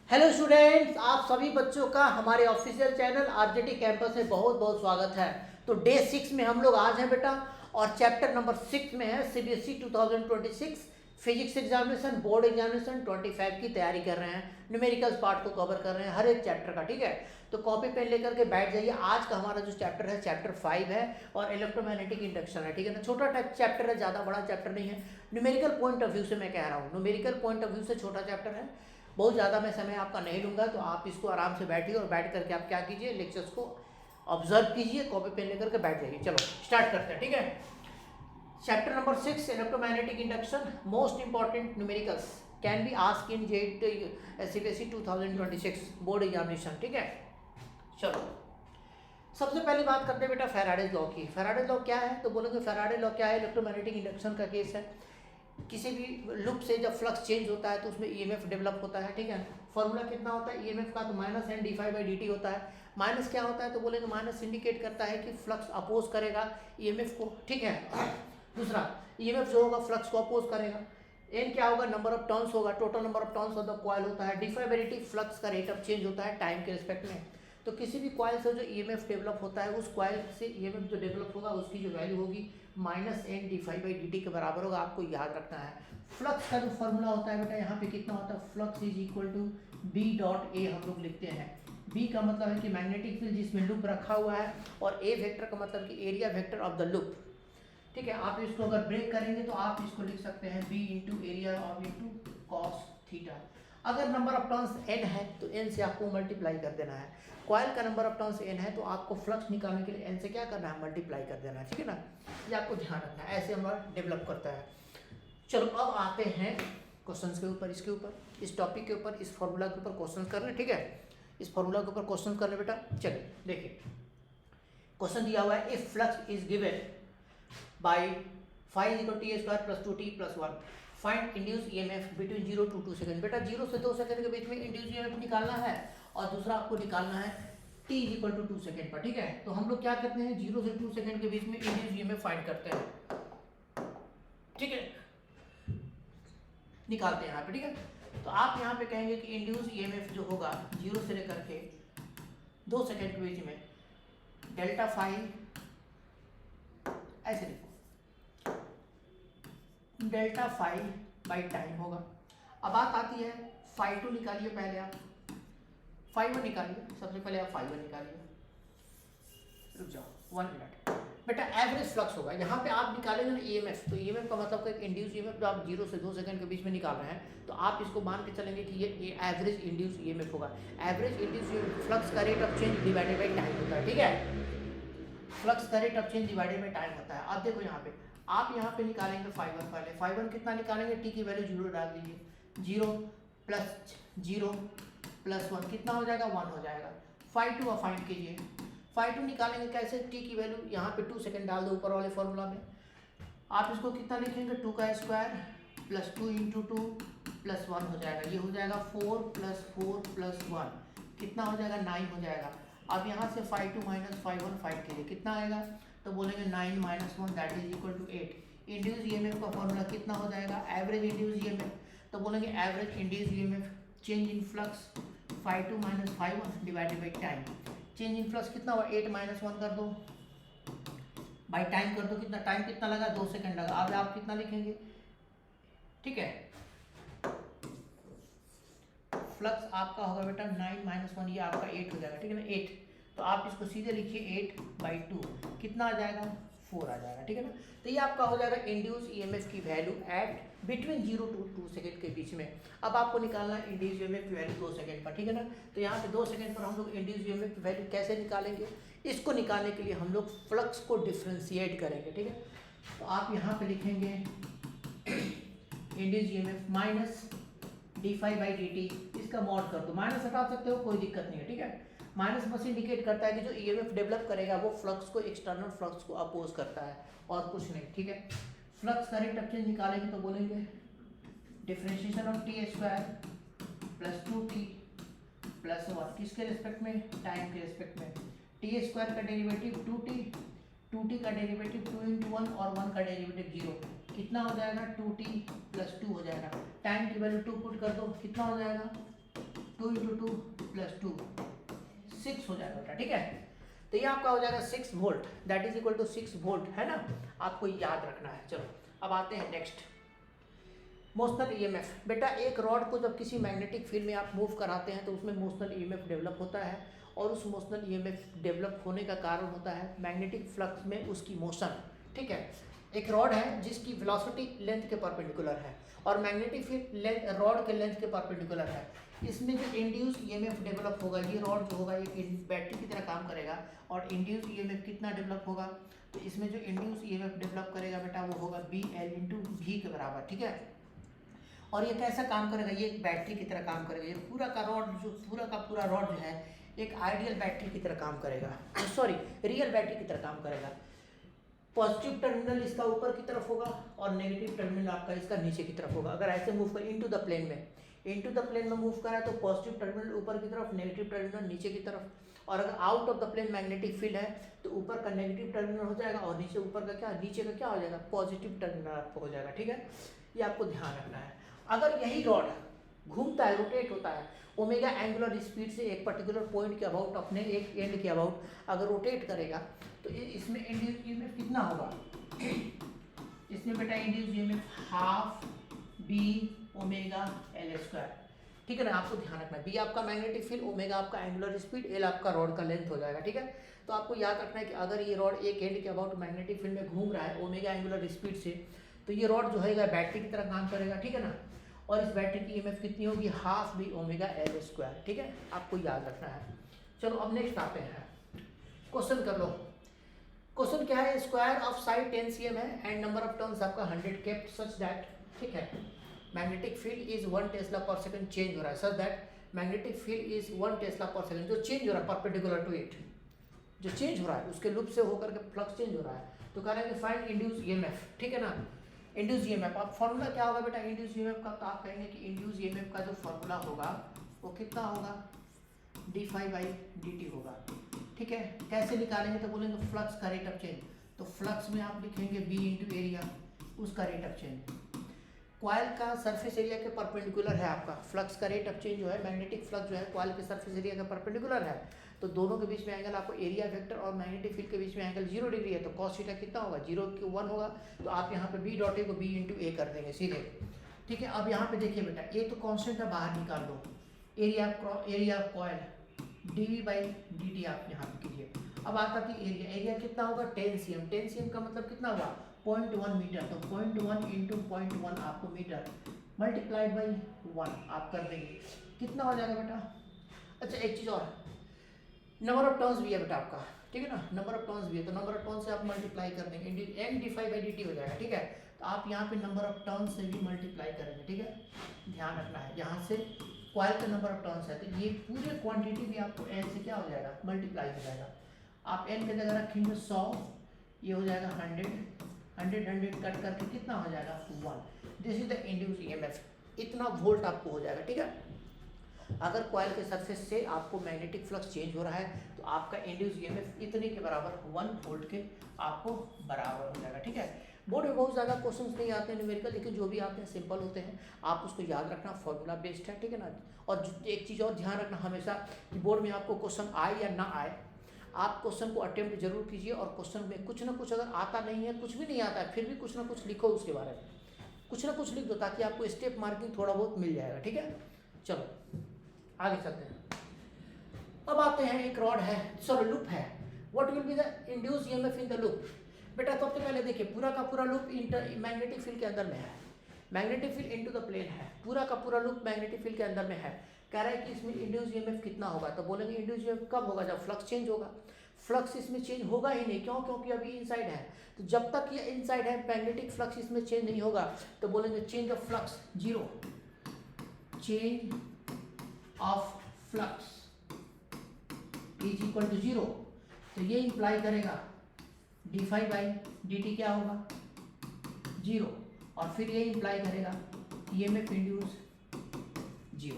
Hello students, आप सभी बच्चों का हमारे ऑफिशियल चैनल आरजेटी कैंपस में बहुत बहुत स्वागत है। तो डे 6 में हम लोग आज हैं बेटा, और चैप्टर नंबर 6 में है CBSE 2026 physics examination board examination 25 की तैयारी कर रहे हैं। न्यूमेरिकल्स पार्ट को कवर कर रहे हैं हर एक चैप्टर का, ठीक है। तो कॉपी पेन लेकर के बैठ जाइए। आज का हमारा जो चैप्टर है चैप्टर 5 है और इलेक्ट्रोमैग्नेटिक इंडक्शन है, ठीक है ना। छोटा टाइप चैप्टर है, ज़्यादा बड़ा चैप्टर नहीं है। न्यूमेरिकल पॉइंट ऑफ व्यू से मैं कह रहा हूँ, न्यूमेरिकल पॉइंट ऑफ व्यू से छोटा चैप्टर है। बहुत ज़्यादा मैं समय आपका नहीं लूँगा, तो आप इसको आराम से बैठिए और बैठ करके आप क्या कीजिए, लेक्चर्स को ऑब्जर्व कीजिए, कॉपी पेन लेकर के बैठ जाइए। चलो स्टार्ट करते हैं, ठीक है। Chapter number 6 electromagnetic induction, most important numericals can be ask in jet CBSE 2026 board examination, ठीक है। चलो सबसे पहले बात करते हैं बेटा फैराडेज लॉ की। फैराडेज लॉ क्या है, तो बोलोगे फैराडेज लॉ क्या है। इलेक्ट्रोमैग्नेटिक इंडक्शन का केस है। किसी भी लूप से जब फ्लक्स चेंज होता है तो उसमें ईएमएफ डेवलप होता है, ठीक है। फॉर्मूला कितना होता है ईएमएफ का, तो minus N D phi by D T होता है। माइनस क्या होता है, तो बोलेंगे माइनस इंडिकेट करता है कि फ्लक्स अपोज करेगा ईएमएफ को, ठीक है। दूसरा ईएमएफ जो होगा फ्लक्स को अपोज करेगा। एन क्या होगा, नंबर ऑफ टर्न्स होगा, total number of turns of the coil होता है। D phi by D T flux का रेट ऑफ चेंज होता है टाइम के रिस्पेक्ट में। तो किसी भी कॉइल से जो ईएमएफ डेवलप होता है, उस कॉइल से ईएमएफ जो डेवलप होगा उसकी जो वैल्यू होगी minus N D phi by D t के बराबर होगा। आपको याद रखना है। फ्लक्स का जो फॉर्मूला होता है बेटा, यहाँ पे कितना होता है, flux is equal to B dot A हम लोग लिखते हैं। बी का मतलब है कि मैग्नेटिक फील्ड जिसमें लूप रखा हुआ है, और ए वेक्टर का मतलब कि area vector of the loop, ठीक है। आप इसको अगर ब्रेक करेंगे तो आप इसको लिख सकते हैं B into area of into cos theta. अगर नंबर ऑफ टर्न्स एन है तो एन से आपको मल्टीप्लाई कर देना है। कॉइल का नंबर ऑफ टर्न्स एन है तो आपको फ्लक्स निकालने के लिए एन से क्या करना है, मल्टीप्लाई कर देना है, ठीक है ना। ये आपको ध्यान रखना है, ऐसे हमारा डेवलप करता है। चलो अब आते हैं क्वेश्चंस के ऊपर, इसके ऊपर, इस टॉपिक के ऊपर, इस फॉर्मूला के ऊपर क्वेश्चन करने, ठीक है। इस फॉर्मूला के ऊपर क्वेश्चन करने बेटा। चलिए देखिए, क्वेश्चन दिया हुआ है, if flux is given by phi is equal t square plus 2t plus 1, find induce EMF between 0 to 2 second. बेटा 0 से 2 सेकंड के बीच में इंड्यूस ईएमएफ निकालना है, और दूसरा आपको निकालना है t is equal to 2 second पर, ठीक है। तो हम लोग क्या करते हैं, 0 से 2 सेकंड के बीच में इंड्यूस ईएमएफ फाइंड करते हैं, ठीक है, निकालते हैं यहाँ पे, ठीक है। तो आप यहाँ पे कहेंगे कि इंड्यूस ईएमएफ जो होगा 0 से लेकर के 2 सेकंड के बीच में डेल्टा फाई, ऐसे लिखो, डेल्टा फाई बाई टाइम होगा। अब बात आती है फाई टू निकालिए, पहले आप फाई वन निकालिए, सबसे पहले आप फाई वन निकालिए। रुक जाओ 1 मिनट बेटा। एवरेज फ्लक्स होगा यहाँ पे, आप निकालेंगे ना ईएमएफ, तो ईएमएफ का मतलब कि इंड्यूस ईएमएफ जो आप 0 से 2 सेकंड के बीच में निकाल रहे हैं, तो आप इसको मान के चलेंगे कि ये एवरेज इंड्यूस ईएमएफ होगा। एवरेज इंड्यूस ईएमएफ फ्लक्स का rate of change divided by time होता है, ठीक है। फ्लक्स का rate of change divided by time होता है। अब देखो यहाँ पे, आप यहाँ पे निकालेंगे फाई वन, पहले फाई वन कितना निकालेंगे, टी की वैल्यू 0 डाल दीजिए। 0 प्लस 0 प्लस 1 कितना हो जाएगा, 1 हो जाएगा। फाई टू फाइंड कीजिए। फाई टू निकालेंगे कैसे, टी की वैल्यू यहाँ पे 2 सेकंड डाल दो ऊपर वाले फॉर्मूला में। आप इसको कितना लिखेंगे, 2 का स्क्वायर प्लस 2 इंटू 2 प्लस 1 हो जाएगा। ये हो जाएगा 4 प्लस 4 प्लस 1 कितना हो जाएगा, 9 हो जाएगा। अब यहाँ से phi two minus phi one find कीजिए, कितना आएगा, तो बोलेंगे 9 माइनस 1 that is equal to 8। Induce EMF का फॉर्मूला कितना हो जाएगा, एवरेज इंड्यूस ईएमएफ, तो बोलेंगे average induce EMF change in flux phi two minus phi one divided by time. Change in flux कितना हुआ, 8 माइनस 1 कर दो बाई टाइम कर दो, कितना टाइम कितना लगा, 2 सेकंड लगा। अब आप कितना लिखेंगे, ठीक है। फ्लक्स आपका होगा बेटा 9 माइनस 1, ये आपका 8 हो जाएगा, ठीक है ना, 8। तो आप इसको सीधे लिखिए 8 बाई 2 कितना आ जाएगा, 4 आ जाएगा, ठीक है ना। तो ये आपका हो जाएगा इंड्यूस ईएमएफ की value at between 0 to 2 second के बीच में। अब आपको निकालना है इंड्यूस ईएमएफ की वैल्यू 2 सेकंड पर, ठीक है ना। तो यहाँ पे 2 सेकंड पर हम लोग इंड्यूस ईएमएफ की वैल्यू कैसे निकालेंगे, इसको निकालने के लिए हम लोग फ्लक्स को डिफ्रेंशिएट करेंगे, ठीक है। तो आप यहाँ पे लिखेंगे induce EMF minus d phi by D t, इसका मॉड कर दो, माइनस हटा सकते हो, कोई दिक्कत नहीं है, ठीक है। माइनस बस इंडिकेट करता है कि जो ईएमएफ डेवलप करेगा वो फ्लक्स को, एक्सटर्नल फ्लक्स को अपोज करता है, और कुछ नहीं, ठीक है। फ्लक्स का रेट ऑफ चेंज निकालेंगे तो बोलेंगे differentiation of T square plus 2t plus 1 किसके रिस्पेक्ट में, टाइम के रिस्पेक्ट में। टी स्क्वायर का डेरिवेटिव 2t का डेरिवेटिव 2 इंटू 1 और 1 का डेरिवेटिव 0, कितना हो जाएगा, 2t प्लस 2 हो जाएगा। टाइम की वैल्यू 2 पुट कर दो, कितना हो जाएगा, 2 × 2 + 2 6 हो जाएगा बेटा, ठीक है। तो ये आपका हो जाएगा 6 volt, that is equal to 6 volt, है ना, आपको याद रखना है। चलो अब आते हैं नेक्स्ट, मोशनल ईएमएफ। बेटा एक रॉड को जब किसी मैग्नेटिक फील्ड में आप मूव कराते हैं तो उसमें मोशनल ईएमएफ डेवलप होता है, और उस मोशनल ईएमएफ डेवलप होने का कारण होता है मैग्नेटिक फ्लक्स में उसकी मोशन, ठीक है। एक रॉड है जिसकी वेलोसिटी लेंथ के परपेंडिकुलर है और मैग्नेटिक फील्ड रॉड के लेंथ के परपेंडिकुलर है। इसमें जो इंड्यूस ईएमएफ डेवलप होगा, ये रॉड जो होगा एक बैटरी की तरह काम करेगा, और इंड्यूस ईएमएफ कितना डेवलप होगा, तो इसमें जो इंड्यूस ईएमएफ डेवलप करेगा बेटा वो होगा BL × V के बराबर, ठीक है। और ये कैसा काम करेगा, ये एक बैटरी की तरह काम करेगा। ये पूरा का रॉड जो पूरा रॉड जो है एक आइडियल बैटरी की तरह काम करेगा, सॉरी रियल बैटरी की तरह काम करेगा। पॉजिटिव टर्मिनल इसका ऊपर की तरफ होगा और नेगेटिव टर्मिनल आपका इसका नीचे की तरफ होगा। अगर ऐसे मूव करें इनटू द प्लेन में मूव करा तो पॉजिटिव टर्मिनल ऊपर की तरफ, नेगेटिव टर्मिनल नीचे की तरफ। और अगर out of the plane magnetic field है तो ऊपर का नेगेटिव टर्मिनल हो जाएगा और नीचे नीचे का क्या हो जाएगा, पॉजिटिव टर्मिनल आपको हो जाएगा, ठीक है। ये आपको ध्यान रखना है। अगर यही रॉड घूमता है, रोटेट होता है, ओमेगा एंगुलर स्पीड से एक पर्टिकुलर पॉइंट के अबाउट, अपने एक एंड के अबाउट अगर रोटेट करेगा तो इसमें इंड्यूस ईएमएफ कितना होगा, इसमें बेटा induce EMF half B ω/L², ठीक है ना। आपको ध्यान रखना है, B आपका मैग्नेटिक फील्ड, ओमेगा आपका एंगुलर स्पीड, L आपका रॉड का लेंथ हो जाएगा, ठीक है। तो आपको याद रखना है कि अगर ये रॉड एक एंड के अबाउट मैग्नेटिक फील्ड में घूम रहा है ओमेगा एंगुलर स्पीड से, तो ये रॉड जो है बैटरी की तरह काम करेगा, ठीक है ना। और इस बैटरी की ईएमएफ कितनी होगी, हाफ B ω/L², ठीक है, आपको याद रखना है। चलो अब नेक्स्ट आते हैं, क्वेश्चन कर लो। क्वेश्चन क्या है, स्क्वायर ऑफ साइड 10 cm है एंड नंबर ऑफ टर्न्स आपका 100 केप्ट सच दैट, ठीक है, मैग्नेटिक फील्ड इज 1 टेस्ला पर सेकंड चेंज हो रहा है, such that magnetic field is 1 Tesla पर सेकंड, जो चेंज हो रहा है परपेंडिकुलर टू इट, जो चेंज हो रहा है उसके लूप से होकर के फ्लक्स चेंज हो रहा है। तो कह रहे हैं कि फाइंड इंड्यूस ईएमएफ, ठीक है ना। इंड्यूस ईएमएफ आप फॉर्मूला क्या होगा बेटा इंड्यूस ईएमएफ का, तो आप कहेंगे कि इंड्यूस ईएमएफ का जो फॉर्मूला होगा वो कितना होगा, d∅dt होगा, ठीक है। कैसे निकालेंगे, तो बोलेंगे फ्लक्स का रेट ऑफ चेंज, तो फ्लक्स में आप लिखेंगे B × एरिया, उसका रेट ऑफ चेंज। कॉइल का सरफेस एरिया के परपेंडिकुलर है आपका, फ्लक्स का रेट ऑफ चेंज जो है, मैग्नेटिक फ्लक्स जो है कॉइल के सरफेस एरिया के परपेंडिकुलर है, तो दोनों के बीच में एंगल आपको एरिया वेक्टर और मैग्नेटिक फील्ड के बीच में एंगल 0 डिग्री है, तो cos थीटा कितना होगा, 0 1 होगा। तो आप यहाँ पे B डॉट ए को B × A कर देंगे सीधे, ठीक है। अब यहाँ पे देखिए बेटा A तो कांस्टेंट है, बाहर निकाल दो, एरिया ऑफ कॉइल dV/dt आप यहाँ पे कीजिए। अब आता कि एरिया कितना होगा 10 cm का मतलब कितना हुआ 0.1 मीटर, तो 0.1 × 0.1 आपको मीटर मल्टीप्लाइड बाई 1 आप कर देंगे, कितना हो जाएगा बेटा। अच्छा एक चीज़ और, नंबर ऑफ टर्न्स भी है बेटा आपका, ठीक है ना, नंबर ऑफ टर्न्स भी है, तो नंबर ऑफ टर्न्स से आप मल्टीप्लाई कर देंगे, m d∅/dt हो जाएगा, ठीक है। तो आप यहाँ पे नंबर ऑफ टर्न्स से भी मल्टीप्लाई करेंगे, ठीक है, ध्यान रखना है। यहाँ से कॉइल का नंबर ऑफ टर्न्स है, तो ये पूरे क्वांटिटी भी आपको n से क्या हो जाएगा, मल्टीप्लाई हो जाएगा। आप n की जगह रखेंगे 100, ये हो जाएगा 100 कट करके कितना हो जाएगा 1। This is the induce EMF, इतना वोल्ट आपको हो जाएगा, ठीक है। अगर कॉइल के सरफेस से आपको मैग्नेटिक फ्लक्स चेंज हो रहा है तो आपका इंड्यूस ईएमएफ इतने के बराबर 1 वोल्ट के आपको बराबर हो जाएगा, ठीक है। बोर्ड में बहुत ज़्यादा क्वेश्चंस नहीं आते हैं न्यूमेरिकल, लेकिन जो भी आते हैं सिंपल होते हैं, आप उसको याद रखना, फॉर्मूला बेस्ड है, ठीक है ना। और एक चीज़ और ध्यान रखना हमेशा कि बोर्ड में आपको क्वेश्चन आए या ना आए, आप क्वेश्चन को अटेम्प्ट जरूर कीजिए, और क्वेश्चन में कुछ ना कुछ अगर आता नहीं है, कुछ भी नहीं आता है, फिर भी कुछ ना कुछ लिखो उसके बारे में, कुछ ना कुछ लिख दो ताकि आपको स्टेप मार्किंग थोड़ा बहुत मिल जाएगा, ठीक है। चलो आगे चलते हैं। अब आते हैं, एक रॉड है, सॉरी लूप है, what will be the induce EMF in the loop. बेटा सबसे पहले देखिए पूरा का पूरा लूप मैग्नेटिक फील्ड के अंदर में है, magnetic field into the plane है, पूरा का पूरा लूप मैग्नेटिक फील्ड के अंदर में है। कह रहा है कि इसमें इंड्यूस ईएमएफ कितना होगा, तो बोलेंगे इंड्यूस ईएमएफ कब होगा, जब फ्लक्स चेंज होगा। फ्लक्स इसमें चेंज होगा ही नहीं, क्यों, क्योंकि अभी इनसाइड है, तो जब तक ये इनसाइड है मैग्नेटिक फ्लक्स इसमें चेंज नहीं होगा, तो बोलेंगे change of flux 0, change of flux is equal to 0। तो ये इंप्लाई करेगा d∅/dt क्या होगा 0, और फिर ये इंप्लाई करेगा ईएमएफ इंड्यूस 0।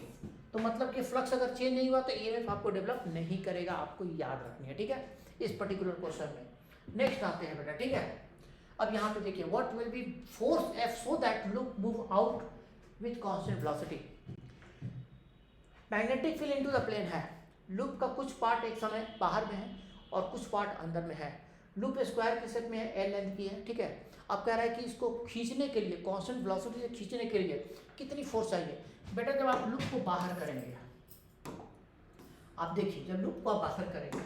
तो मतलब कि फ्लक्स अगर चेंज नहीं हुआ तो ईएमएफ आपको डेवलप नहीं करेगा, आपको याद रखनी है, ठीक है, इस पर्टिकुलर क्वेश्चन में। नेक्स्ट आते हैं बेटा, ठीक है। अब यहाँ पे देखिए what will be force F so that loop move out with constant velocity. Magnetic field into the plane है, लूप का कुछ पार्ट एक समय बाहर में है और कुछ पार्ट अंदर में है। लूप स्क्वायर के शेप में है, एल लेंथ की है, ठीक है। अब कह रहा है कि इसको खींचने के लिए, कांस्टेंट वेलोसिटी से खींचने के लिए कितनी फोर्स चाहिए। बेटा जब आप लूप को बाहर करेंगे, आप देखिए जब लूप को आप बाहर करेंगे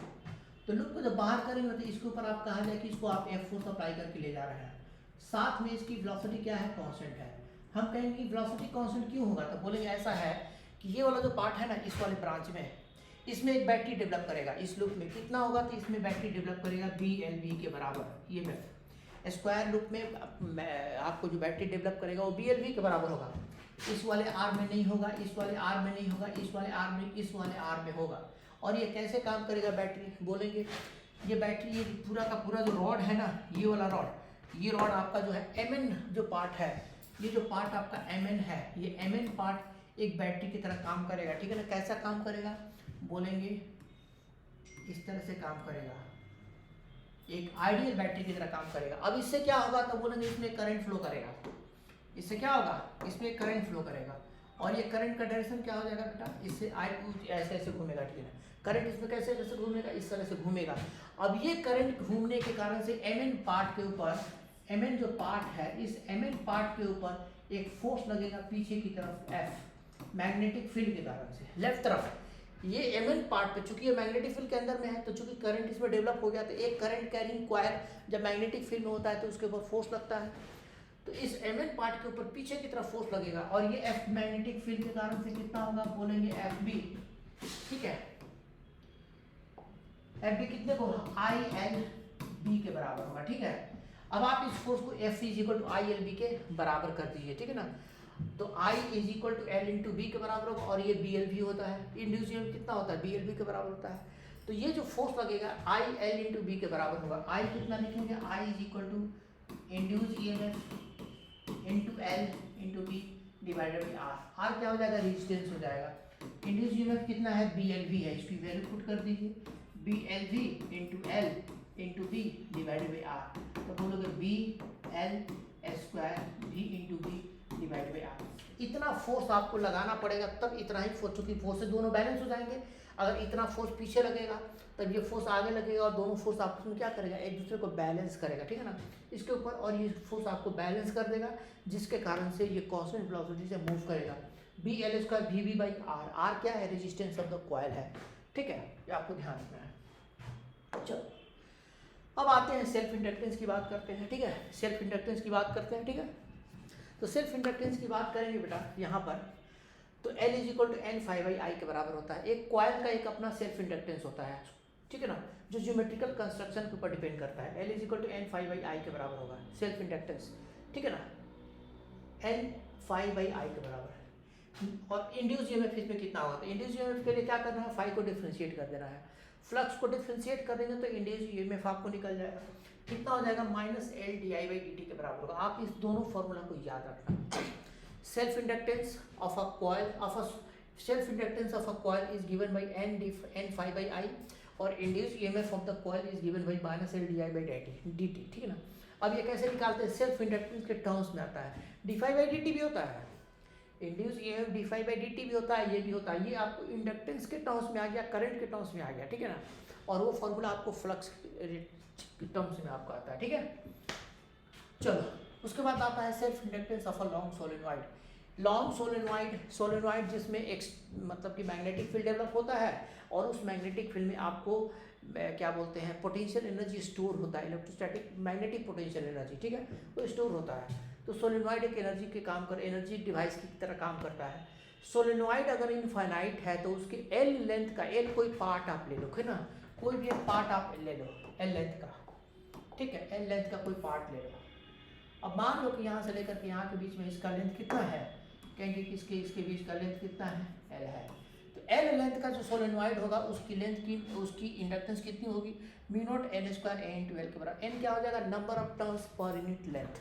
तो लूप को जब बाहर करेंगे तो इसके ऊपर आप कहा जाए कि इसको आप एफ फोर्स अप्लाई करके ले जा रहे हैं, साथ में इसकी वेलोसिटी क्या है, कांस्टेंट है। हम कहेंगे वेलोसिटी कांस्टेंट क्यों होगा, तो बोलेंगे ऐसा है कि ये वाला जो पार्ट है ना, इस वाले ब्रांच में, इसमें एक बैटरी डेवलप करेगा। इस लूप में कितना होगा, तो इसमें बैटरी डेवलप करेगा BLV के बराबर। ये में स्क्वायर लूप में आपको जो बैटरी डेवलप करेगा वो BLV के बराबर होगा। इस वाले आर में नहीं होगा, इस वाले आर में नहीं होगा, इस वाले आर में, इस वाले आर में होगा। और ये कैसे काम करेगा बैटरी, बोलेंगे ये बैटरी, ये पूरा का पूरा जो रॉड है ना, ये वाला रॉड, ये रॉड आपका जो है MN जो पार्ट है, ये जो पार्ट आपका MN है, ये MN पार्ट एक बैटरी की तरह काम करेगा, ठीक है ना। कैसा काम करेगा, बोलेंगे इस तरह से काम करेगा, एक आइडियल बैटरी की तरह काम करेगा। अब इससे क्या होगा, तो बोलेंगे इसमें करंट फ्लो करेगा। इससे क्या होगा, इसमें करंट फ्लो करेगा और ये करंट का डायरेक्शन क्या हो जाएगा बेटा, इससे ऐसे ऐसे घूमेगा, ठीक है। करंट इसमें कैसे कैसे घूमेगा, इस तरह से घूमेगा। अब ये करंट घूमने के कारण से MN पार्ट के ऊपर, MN जो पार्ट है, इस MN पार्ट के ऊपर एक फोर्स लगेगा पीछे की तरफ F, मैग्नेटिक फील्ड के कारण से लेफ्ट तरफ। ये MN पार्ट पे, चूंकि ये मैग्नेटिक फील्ड के अंदर में है, तो चूंकि करंट इसमें डेवलप हो गया, तो एक करंट कैरिंग कॉइल जब मैग्नेटिक फील्ड में होता है तो उसके ऊपर फोर्स लगता है, तो इस MN पार्ट के ऊपर पीछे की तरफ फोर्स लगेगा और ये F मैग्नेटिक फील्ड के कारण से कितना होगा, बोलेंगे FB, ठीक है। FB कितने को, ILB के बराबर होगा, ठीक है। अब आप इस फोर्स को F = ILB के बराबर कर दीजिए, ठीक है ना। तो I = L × B के बराबर होगा और ये BLV होता है, इंड्यूस EMF कितना होता है, BLV के बराबर होता है। तो ये जो फोर्स लगेगा IL × B के बराबर होगा। I कितना लिखेंगे, I = induce EMF × L × B divided by R। R क्या हो जाएगा, रेजिस्टेंस हो जाएगा। इंड्यूस EMF कितना है, BLV है, इसकी वैल्यू पुट कर दीजिए, BLV × L × B divided by R। तो बोलोगे BL² V × B divide by R। इतना फोर्स आपको लगाना पड़ेगा, तब इतना ही फोर्स, चूंकि फोर्स से दोनों बैलेंस हो जाएंगे। अगर इतना फोर्स पीछे लगेगा तब ये फोर्स आगे लगेगा और दोनों फोर्स आपस में क्या करेगा, एक दूसरे को बैलेंस करेगा, ठीक है ना, इसके ऊपर। और ये फोर्स आपको बैलेंस कर देगा, जिसके कारण से ये कांस्टेंट वेलोसिटी से मूव करेगा। BL² VB by R। R क्या है, रेजिस्टेंस ऑफ द कॉइल है, ठीक है, ये आपको ध्यान रखना है। चलो अब आते हैं सेल्फ इंडक्टेंस की बात करते हैं, ठीक है। सेल्फ इंडक्टेंस की बात करते हैं, ठीक है। तो सेल्फ इंडक्टेंस की बात करेंगे बेटा यहाँ पर, तो L = N∅I के बराबर होता है। एक कॉइल का एक अपना सेल्फ इंडक्टेंस होता है, ठीक है ना, जो ज्योमेट्रिकल कंस्ट्रक्शन के ऊपर डिपेंड करता है। L = N∅I के बराबर होगा सेल्फ इंडक्टेंस, ठीक है ना, N∅I के बराबर है। और इंड्यूस EMF इसमें कितना होगा, तो इंड्यूस EMF के लिए क्या करना है, फाई को डिफ्रेंशिएट कर देना है। फ्लक्स को डिफ्रेंशिएट कर देंगे तो इंड्यूस EMF आपको निकल जाएगा, कितना हो जाएगा, -LdI/dt के बराबर होगा। आप इस दोनों फॉर्मूला को याद रखना। Self inductance of a coil, self inductance of a coil is given bye N∅I और induce EMF of the coil is given bye -LdI/dt, ठीक है ना। अब ये कैसे निकालते हैं, सेल्फ इंडक्टेंस के टर्म्स में आता है। dϕ/dt भी होता है, इंड्यूस EMF dϕ/dt भी होता है, ये भी होता है। ये आपको इंडक्टेंस के टर्म्स में आ गया, करंट के टर्म्स में आ गया, ठीक है ना। और वो फॉर्मूला आपको फ्लक्स टर्म्स में आपको आता है, ठीक है। चलो उसके बाद आता है self inductance of a long solenoid. Long solenoid जिसमें एक मतलब कि मैग्नेटिक फील्ड डेवलप होता है और उस मैग्नेटिक फील्ड में आपको क्या बोलते हैं, पोटेंशियल एनर्जी स्टोर होता है, इलेक्ट्रोस्टैटिक मैग्नेटिक पोटेंशियल एनर्जी, ठीक है, वो स्टोर होता है। तो सोलेनॉइड एक एनर्जी के काम कर, एनर्जी डिवाइस की तरह काम करता है। सोलेनॉइड अगर इनफाइनाइट है तो उसके L लेंथ का, L कोई पार्ट आप ले लो, है ना, कोई भी एक पार्ट आप ले लो L लेंथ का, ठीक है, L लेंथ का कोई पार्ट ले लो। अब मान लो कि यहाँ से लेकर के यहाँ के बीच में इसका लेंथ कितना है, कहेंगे कि इसके बीच का लेंथ कितना है, L है। तो L लेंथ का जो सोलेनॉइड होगा उसकी लेंथ की, उसकी इंडक्टेंस कितनी होगी, μ0 N² A × L के बराबर। N क्या हो जाएगा, number of turns per unit length.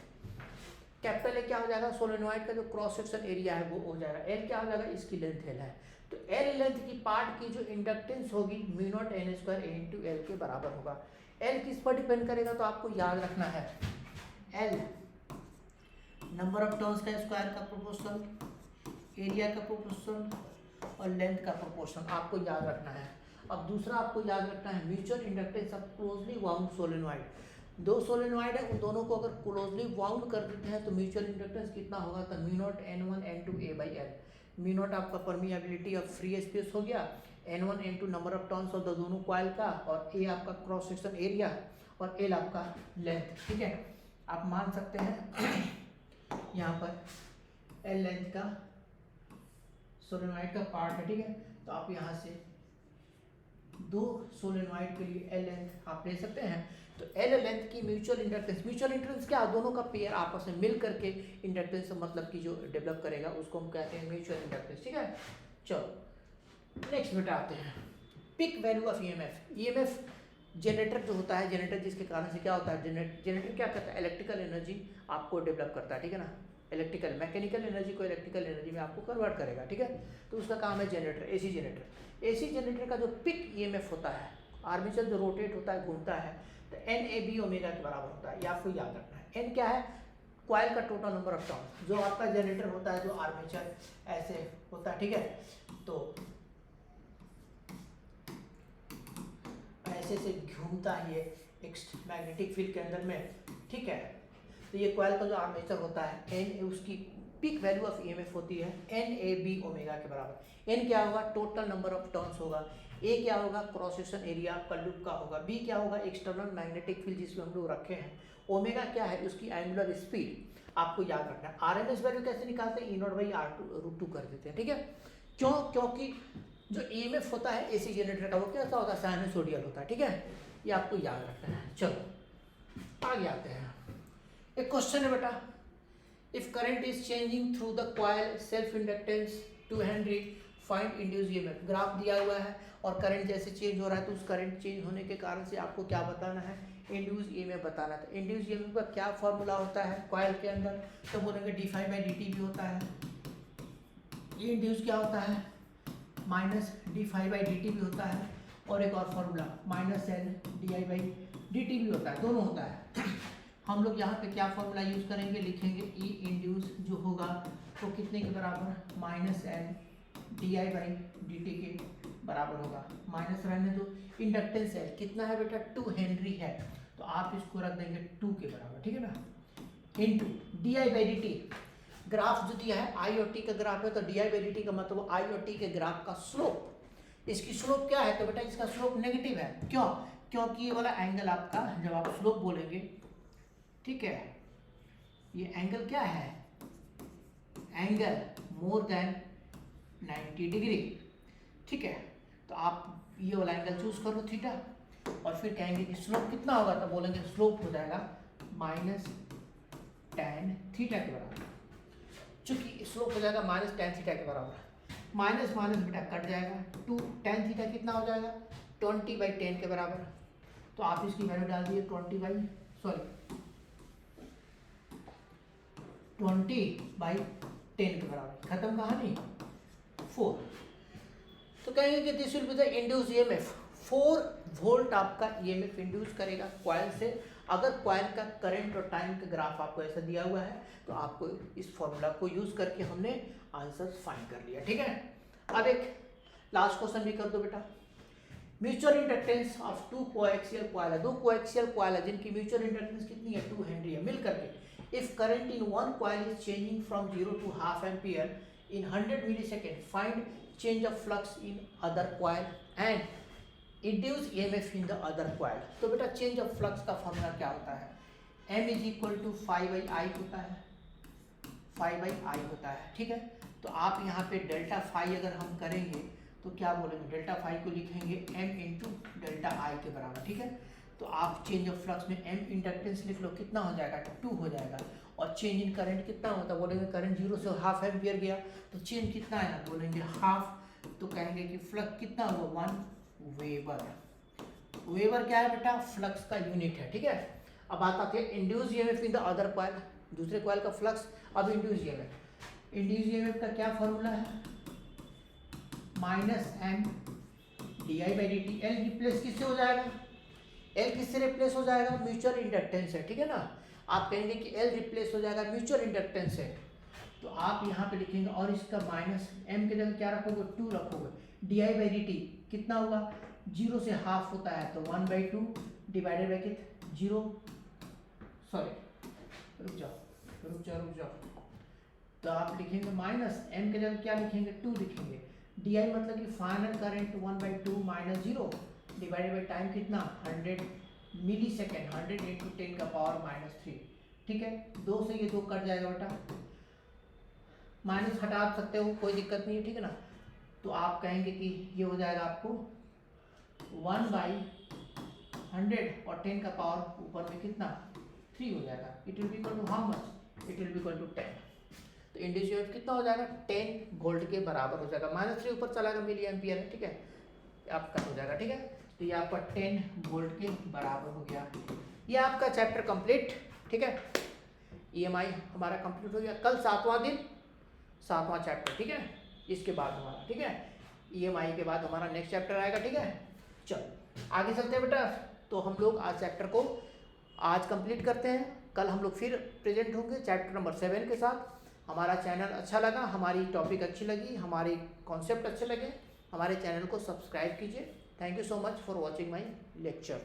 Capital A क्या हो जाएगा, सोलेनॉइड का जो क्रॉस सेक्शन एरिया है वो हो जाएगा। L क्या हो जाएगा, इसकी लेंथ L है। तो L लेंथ की पार्ट की जो इंडक्टेंस होगी μ0 N² A × L के बराबर होगा। L किस पर डिपेंड करेगा, तो आपको याद रखना है, L नंबर ऑफ टर्न्स का स्क्वायर का प्रोपोर्शनल, एरिया का प्रोपोर्शनल और लेंथ का प्रोपोर्शन आपको याद रखना है। अब दूसरा आपको याद रखना है mutual inductance of closely wound solenoid. दो सोलेनॉइड है, उन दोनों को अगर क्लोजली वाउंड कर देते हैं तो म्यूचुअल इंडक्टेंस कितना होगा, तो mu naught N1 N2 A by L. Mu naught आपका परमिएबिलिटी ऑफ फ्री स्पेस हो गया, N1 N2 number of turns of the दोनों कॉइल का, और A आपका क्रॉस सेक्शन एरिया, और L आपका लेंथ। ठीक है, आप मान सकते हैं यहाँ पर L लेंथ का सोलेनॉइड का पार्ट है। ठीक है, तो आप यहाँ से दो सोलेनॉइड के लिए L लेंथ आप ले सकते हैं। तो L लेंथ की म्यूचुअल इंडक्टेंस क्या, दोनों का पेयर आपस में मिल करके इंडक्टेंस मतलब कि जो डेवलप करेगा उसको हम कहते हैं म्यूचुअल इंडक्टेंस। ठीक है, चलो नेक्स्ट बेटा आते हैं peak value of EMF. Generator जो होता है, जनरेटर जिसके कारण से क्या होता है, जनरेटर क्या करता है, इलेक्ट्रिकल एनर्जी आपको डेवलप करता है। ठीक है ना, इलेक्ट्रिकल मैकेनिकल एनर्जी को इलेक्ट्रिकल एनर्जी में आपको कन्वर्ट करेगा। ठीक है, तो उसका काम है generator, AC generator. AC generator का जो पिक ईएमएफ होता है, आर्मेचर जो रोटेट होता है, घूमता है, तो NAB ओमेगा के बराबर होता है। ये आपको याद रखना है। N क्या है, कॉइल का टोटल नंबर ऑफ टर्न्स। जो आपका जनरेटर होता है, जो आर्मेचर ऐसे होता है, ठीक है, तो ऐसे से घूमता है ये एक मैग्नेटिक फील्ड के अंदर में। ठीक है, तो ये कॉइल का जो आर्मेचर होता है, N उसकी पिक वैल्यू ऑफ ईएमएफ होती है NAB ओमेगा के बराबर। N क्या होगा, टोटल नंबर ऑफ टर्न्स होगा। A क्या होगा, क्रॉस सेक्शन एरिया आपका लूप का होगा। B क्या होगा, एक्सटर्नल मैग्नेटिक फील्ड जिसमें हम लोग रखे हैं। ओमेगा क्या है, उसकी एंगुलर स्पीड आपको याद रखना है। RMS वैल्यू कैसे निकालते हैं, E0/R2 कर देते हैं। ठीक है, क्यों, क्योंकि जो EMF होता है एसी जनरेटर का वो कैसा होता है, साइनसोइडल होता है। ठीक है, ये आपको याद रखना है। चलो आगे आते हैं। एक क्वेश्चन है बेटा, if current is changing through the coil self inductance 2 Henry find induce EMF. Graph दिया हुआ है और करंट जैसे चेंज हो रहा है तो उस करंट चेंज होने के कारण से आपको क्या बताना है, इंड्यूस ईएमएफ बताना था। इंड्यूस ईएमएफ का क्या फॉर्मूला होता है कॉइल के अंदर, तो बोलेंगे d∅/dt भी होता है। ये इंड्यूस क्या होता है, -d∅/dt भी होता है, और एक और फॉर्मूला -L/di/dt भी होता है, दोनों होता है। हम लोग यहाँ पे क्या फॉर्मूला यूज करेंगे, लिखेंगे E इंड्यूस जो होगा वो कितने के बराबर, -L/di/dt के बराबर होगा। माइनस रहने दो, इंडक्टेंस है कितना है बेटा, 2 हेनरी है, तो आप इसको रख देंगे 2 के बराबर। ठीक है ना, इनटू di/dt। ग्राफ जो दिया है I और T का ग्राफ है, तो di/dt का मतलब I और T के ग्राफ का स्लोप। इसकी स्लोप क्या है, तो बेटा इसका स्लोप नेगेटिव है। क्यों, क्योंकि ये वाला एंगल आपका, जब आप स्लोप बोलेंगे, ठीक है, ये एंगल क्या है, एंगल मोर देन 90 डिग्री। ठीक है, तो आप ये वाला एंगल चूज करो थीटा, और फिर कहेंगे कि स्लोप कितना होगा, तो बोलेंगे स्लोप हो जाएगा -tan थीटा के बराबर। चूंकि स्लोप हो जाएगा -tan थीटा के बराबर, माइनस माइनस बेटा कट जाएगा, 2 tan थीटा कितना हो जाएगा, 20/10 के बराबर। तो आप इसकी वैल्यू डाल दिए 20/10 के बराबर। खत्म कहानी। 4, तो कहेंगे कि this will be the induce EMF. 4 volt आपका ईएमएफ इंड्यूस करेगा कॉइल से। अगर कॉइल का करंट और टाइम का ग्राफ आपको ऐसा दिया हुआ है, तो आपको इस फॉर्मूला को यूज करके हमने आंसर फाइंड कर लिया। ठीक है, अब एक लास्ट क्वेश्चन भी कर दो बेटा। Mutual inductance of 2 coaxial coil है, 2 कोएक्सियल कॉइल है जिनकी म्यूचुअल इंडक्टेंस कितनी है, 2 हेनरी है। मिल करके if current in one coil is changing from 0 to ½ ampere in 100 millisecond, find change of flux in other coil and induce EMF in the other coil। तो बेटा change of flux का formula क्या होता है, M = phi/I होता है, phi/I होता है। ठीक है, तो आप यहाँ पे डेल्टा फाई अगर हम करेंगे तो क्या बोलेंगे, डेल्टा फाई को लिखेंगे M × ΔI के बराबर। ठीक है, तो आप चेंज ऑफ फ्लक्स में M इंडक्टेंस लिख लो, कितना हो जाएगा, 2 हो जाएगा। और चेंज इन करंट कितना होता है, बोलेंगे करंट 0 से ½ एम्पियर गया, तो चेंज कितना है ना, बोलेंगे ½ तो कहेंगे कि फ्लक्स कितना हुआ 1 वेबर। वेबर क्या है बेटा, फ्लक्स का यूनिट है। ठीक है, अब बात आती है induce EMF in the other coil, दूसरे कॉइल का फ्लक्स। अब इंड्यूस ईएमएफ का क्या फॉर्मूला है, -M di/dt। L रिप्लेस किससे हो जाएगा, L किससे रिप्लेस हो जाएगा, म्यूचुअल इंडक्टेंस है। ठीक है ना, आप कहेंगे कि L रिप्लेस हो जाएगा म्यूचुअल इंडक्टेंस है, तो आप यहाँ पे लिखेंगे और इसका माइनस m के जगह क्या रखोगे 2 रखोगे। D I by D T कितना होगा, 0 से हाफ होता है तो 1/2 डिवाइडेड बाई कित 0, सॉरी रुक जाओ। तो आप लिखेंगे माइनस m के जगह क्या लिखेंगे 2 लिखेंगे। डी आई मतलब कि final current 1/2 minus 0 divided by time कितना 100 मिली सेकेंड, 100 इंटू 10 का पावर -3। ठीक है, 2 से ये 2 कट जाएगा बेटा, माइनस हटा सकते हो कोई दिक्कत नहीं है, ठीक है ना। तो आप कहेंगे कि ये हो जाएगा आपको 1/100 और 10 का पावर ऊपर में कितना 3 हो जाएगा। It will be equal to how much, it will be equal to 10। तो इंडिविजुअल कितना हो जाएगा 10 वोल्ट के बराबर हो जाएगा। -3 ऊपर चला गया मिली एम्पियर है, ठीक है, आपका हो जाएगा। ठीक है, तो ये आपका 10 वोल्ट के बराबर हो गया। ये आपका चैप्टर कंप्लीट। ठीक है, EMI हमारा कंप्लीट हो गया। कल 7वां दिन 7वां चैप्टर, ठीक है, इसके बाद हमारा, ठीक है, EMI के बाद हमारा नेक्स्ट चैप्टर आएगा। ठीक है, चलो आगे चलते हैं बेटा। तो हम लोग आज चैप्टर को आज कंप्लीट करते हैं, कल हम लोग फिर प्रेजेंट होंगे चैप्टर नंबर 7 के साथ। हमारा चैनल अच्छा लगा, हमारी टॉपिक अच्छी लगी, हमारे कॉन्सेप्ट अच्छे लगे, हमारे चैनल को सब्सक्राइब कीजिए। Thank you so much for watching my lecture.